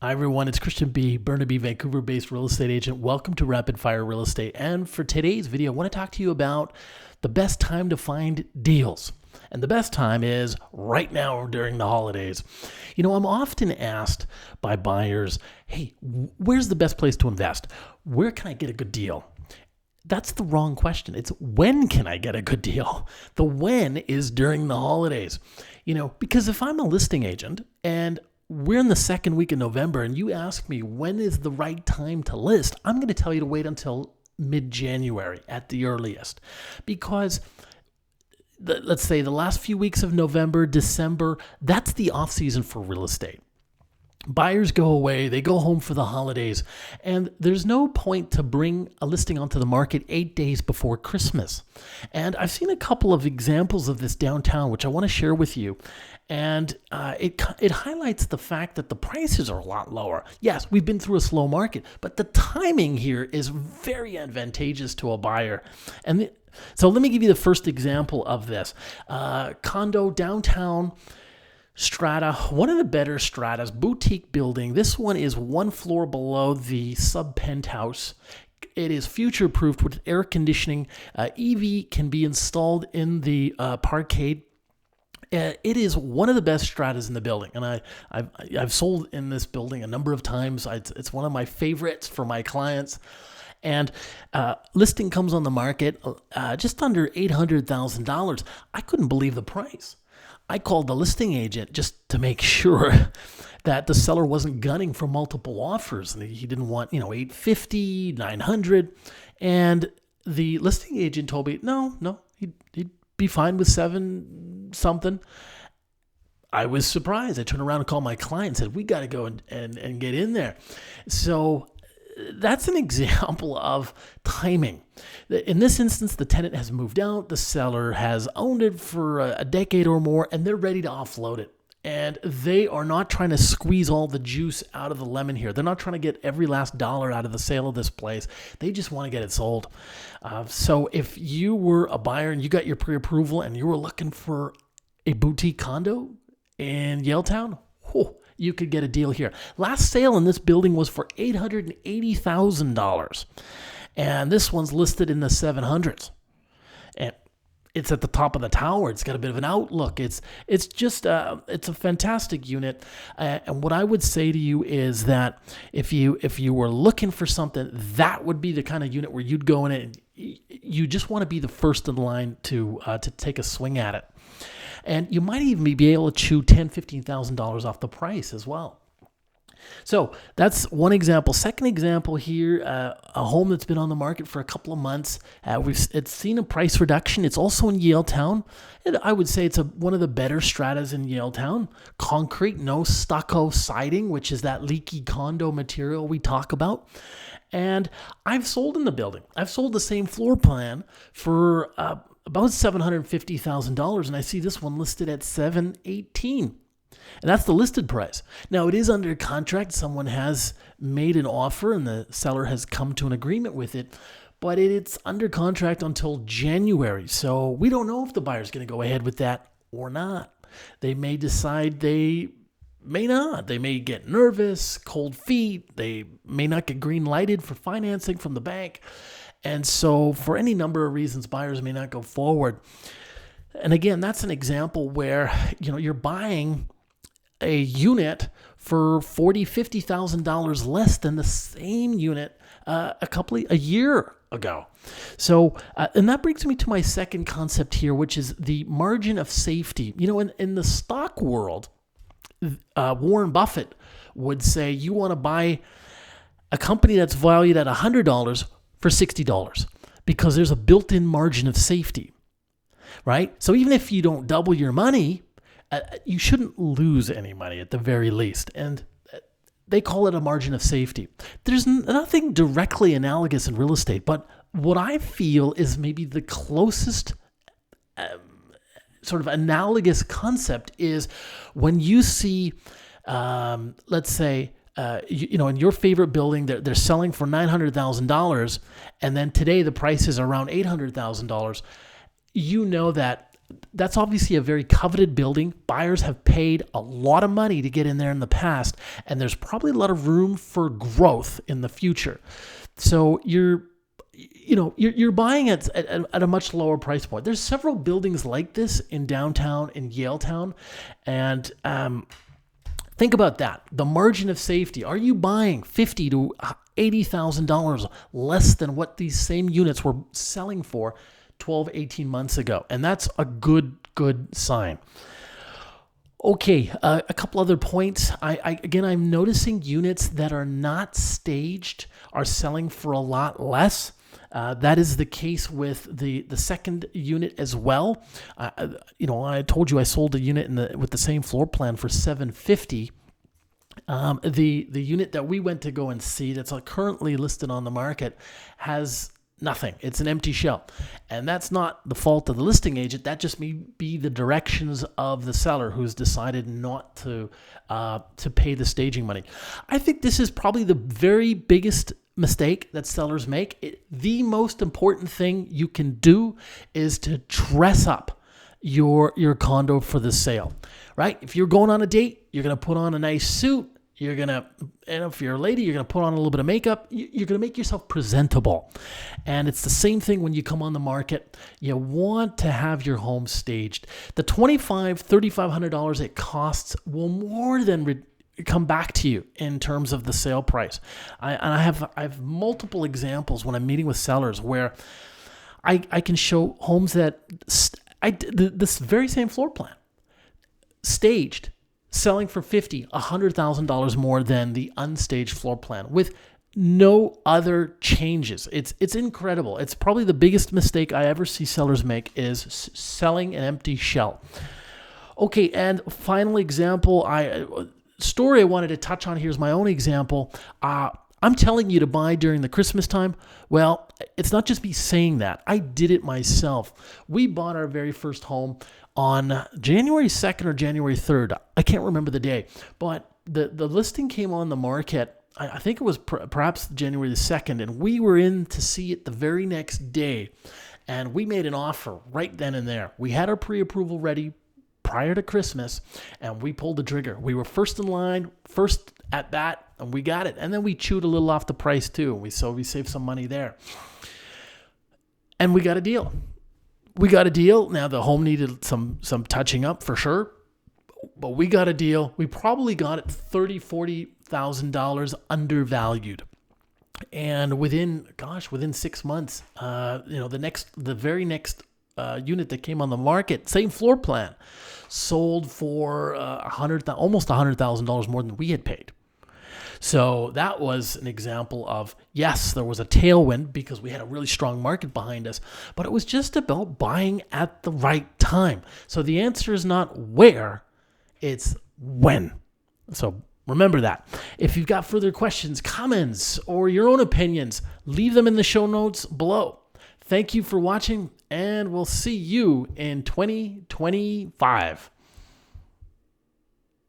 Hi everyone, it's Christian B., Burnaby, Vancouver-based real estate agent. Welcome to Rapid Fire Real Estate. And for today's video, I want to talk to you about the best time to find deals. And the best time is right now during the holidays. You know, I'm often asked by buyers, hey, where's the best place to invest? Where can I get a good deal? That's the wrong question. It's when can I get a good deal? The when is during the holidays. You know, because if I'm a listing agent and we're in the second week of November and you ask me when is the right time to list, I'm going to tell you to wait until mid-January at the earliest. Because let's say the last few weeks of November, December, that's the off season for real estate. Buyers go away, they go home for the holidays, and there's no point to bring a listing onto the market 8 days before Christmas. And I've seen a couple of examples of this downtown, which I want to share with you. And it highlights the fact that the prices are a lot lower. Yes, we've been through a slow market, but the timing here is very advantageous to a buyer. And so let me give you the first example of this. Condo, downtown, strata, one of the better stratas, boutique building. This one is one floor below the sub-penthouse. It is future-proofed with air conditioning. EV can be installed in the parkade. It is one of the best stratas in the building, and I've sold in this building a number of times. It's one of my favorites for my clients. And listing comes on the market just under $800,000. I couldn't believe the price. I called the listing agent just to make sure that the seller wasn't gunning for multiple offers. And he didn't want, $850, $900. And the listing agent told me, no, he'd be fine with $7 something. I was surprised. I turned around and called my client and said, we got to go and get in there. So that's an example of timing. In this instance, the tenant has moved out, the seller has owned it for a decade or more, and they're ready to offload it. And they are not trying to squeeze all the juice out of the lemon here. They're not trying to get every last dollar out of the sale of this place. They just want to get it sold. So if you were a buyer and you got your pre-approval and you were looking for a boutique condo in Yaletown, you could get a deal here. Last sale in this building was for $880,000. And this one's listed in the 700s. And it's at the top of the tower. It's got a bit of an outlook. It's just it's a fantastic unit. And what I would say to you is that if you were looking for something, that would be the kind of unit where you'd go in and you just want to be the first in line to take a swing at it. And you might even be able to chew $10,000, $15,000 off the price as well. So that's one example. Second example here, a home that's been on the market for a couple of months. It's seen a price reduction. It's also in Yaletown. And I would say it's one of the better stratas in Yaletown. Concrete, no stucco siding, which is that leaky condo material we talk about. And I've sold in the building. I've sold the same floor plan for about $750,000, and I see this one listed at $718,000. And that's the listed price. Now, it is under contract. Someone has made an offer, and the seller has come to an agreement with it, but it's under contract until January. So we don't know if the buyer's going to go ahead with that or not. They may decide they may not. They may get nervous, cold feet. They may not get green lighted for financing from the bank. And so for any number of reasons, buyers may not go forward. And again, that's an example where, you're buying a unit for $40,000, $50,000 less than the same unit a year ago. So, and that brings me to my second concept here, which is the margin of safety. In the stock world, Warren Buffett would say you want to buy a company that's valued at $100 for $60 because there's a built-in margin of safety, right? So even if you don't double your money, you shouldn't lose any money at the very least. And they call it a margin of safety. There's nothing directly analogous in real estate, but what I feel is maybe the closest sort of analogous concept is when you see, let's say, in your favorite building, they're selling for $900,000, and then today the price is around $800,000. You know that that's obviously a very coveted building. Buyers have paid a lot of money to get in there in the past, and there's probably a lot of room for growth in the future. So you're buying at a much lower price point. There's several buildings like this in downtown in Yaletown, and think about that. The margin of safety. Are you buying $50,000 to $80,000 less than what these same units were selling for 12, 18 months ago? And that's a good sign. Okay, a couple other points. I'm noticing units that are not staged are selling for a lot less. That is the case with the second unit as well. I told you I sold a unit with the same floor plan for $750. The unit that we went to go and see that's currently listed on the market has nothing. It's an empty shell. And that's not the fault of the listing agent. That just may be the directions of the seller who's decided not to pay the staging money. I think this is probably the very biggest mistake that sellers make. The most important thing you can do is to dress up your condo for the sale, right? If you're going on a date, you're going to put on a nice suit. You're going to, and if you're a lady, you're going to put on a little bit of makeup. You're going to make yourself presentable. And it's the same thing when you come on the market. You want to have your home staged. The $2,500, $3,500 it costs will more than come back to you in terms of the sale price. I have multiple examples when I'm meeting with sellers where I can show homes that this very same floor plan, staged, selling for $50,000, $100,000 more than the unstaged floor plan with no other changes. It's incredible. It's probably the biggest mistake I ever see sellers make is selling an empty shell. Okay, and final example, story I wanted to touch on here is my own example. I'm telling you to buy during the Christmas time. Well, it's not just me saying that. I did it myself. We bought our very first home on January 2nd or January 3rd. I can't remember the day, but the listing came on the market. I think it was perhaps January the 2nd, and we were in to see it the very next day, and we made an offer right then and there. We had our pre-approval ready prior to Christmas, and we pulled the trigger. We were first in line, first at bat, and we got it. And then we chewed a little off the price too. So we saved some money there. And we got a deal. Now the home needed some touching up for sure, but we got a deal. We probably got it $30,000, $40,000 undervalued. And within 6 months, the very next unit that came on the market, same floor plan, sold for almost $100,000 more than we had paid. So that was an example of, yes, there was a tailwind because we had a really strong market behind us, but it was just about buying at the right time. So the answer is not where, it's when. So remember that. If you've got further questions, comments, or your own opinions, leave them in the show notes below. Thank you for watching, and we'll see you in 2025.